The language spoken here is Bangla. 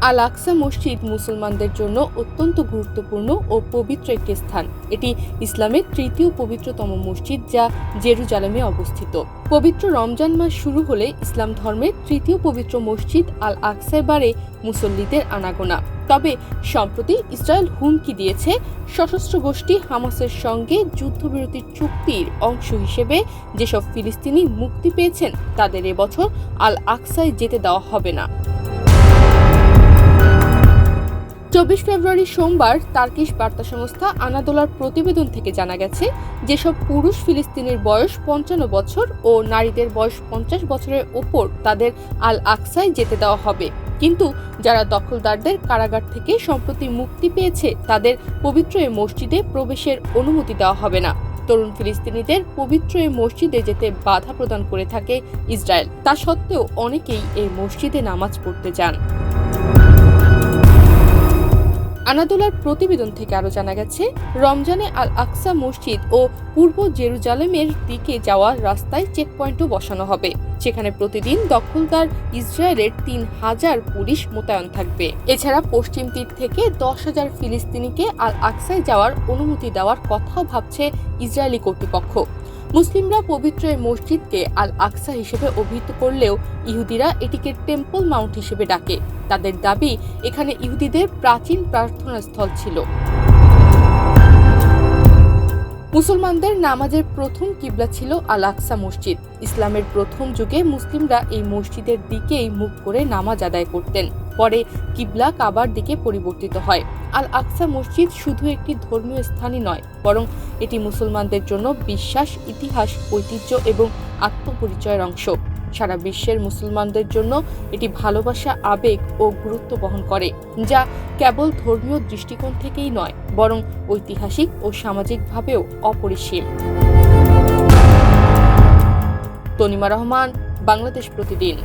আল আকসা মসজিদ মুসলমানদের জন্য অত্যন্ত গুরুত্বপূর্ণ ও পবিত্র একটি স্থান। এটি ইসলামের তৃতীয় পবিত্রতম মসজিদ, যা জেরুজালেমে অবস্থিত। পবিত্র রমজান মাস শুরু হলে ইসলাম ধর্মের তৃতীয় পবিত্র মসজিদ আল আকসায় বাড়ে মুসল্লিদের আনাগোনা। তবে সম্প্রতি ইসরায়েল হুমকি দিয়েছে, সশস্ত্র গোষ্ঠী হামাসের সঙ্গে যুদ্ধবিরতির চুক্তির অংশ হিসেবে যেসব ফিলিস্তিনি মুক্তি পেয়েছেন তাদের এবছর আল আকসায় যেতে দেওয়া হবে না। 24 ফেব্রুয়ারি সোমবার তার্কিশ বার্তা সংস্থা আনাদোলার প্রতিবেদন থেকে জানা গেছে, যেসব পুরুষ ফিলিস্তিনির বয়স 55 বছর ও নারীদের বয়স 50 বছরের ওপর তাদের আল আকসায় যেতে দেওয়া হবে। কিন্তু যারা দখলদারদের কারাগার থেকে সম্প্রতি মুক্তি পেয়েছে তাদের পবিত্র এই মসজিদে প্রবেশের অনুমতি দেওয়া হবে না। তরুণ ফিলিস্তিনিদের পবিত্র এই মসজিদে যেতে বাধা প্রদান করে থাকে ইসরায়েল। তা সত্ত্বেও অনেকেই এই মসজিদে নামাজ পড়তে যান। আনাদোলার প্রতিবেদন থেকে আরও জানা গেছে, রমজানে আল আকসা মসজিদ ও পূর্ব জেরুজালেমের দিকে যাওয়ার রাস্তায় চেকপয়েন্টও বসানো হবে, যেখানে প্রতিদিন দখলদার ইসরায়েলের 3000 পুলিশ মোতায়েন থাকবে। এছাড়া পশ্চিম তীর থেকে 10,000 ফিলিস্তিনিকে আল আকসায় যাওয়ার অনুমতি দেওয়ার কথাও ভাবছে ইসরায়েলি কর্তৃপক্ষ। মুসলিমরা পবিত্র এই মসজিদকে আল আকসা হিসেবে অভিহিত করলেও ইহুদিরা এটিকে টেম্পল মাউন্ট হিসেবে ডাকে। তাদের দাবি, এখানে ইহুদিদের প্রাচীন প্রার্থনা স্থল ছিল। মুসলমানদের নামাজের প্রথম কিবলা ছিল আল আকসা মসজিদ। ইসলামের প্রথম যুগে মুসলিমরা এই মসজিদের দিকেই মুখ করে নামাজ আদায় করতেন। পরে কিবলা কাবার দিকে পরিবর্তিত হয়। আল আকসা মসজিদ শুধু একটি ধর্মীয় স্থানই নয়, বরং এটি মুসলমানদের জন্য বিশ্বাস, ইতিহাস, ঐতিহ্য এবং আত্মপরিচয়ের অংশ। সারা বিশ্বের মুসলমানদের জন্য এটি ভালোবাসা, আবেগ ও গুরুত্ব বহন করে, যা কেবল ধর্মীয় দৃষ্টিকোণ থেকেই নয়, বরং ঐতিহাসিক ও সামাজিকভাবেও অপরিসীম। তনিমা রহমান, বাংলাদেশ প্রতিদিন।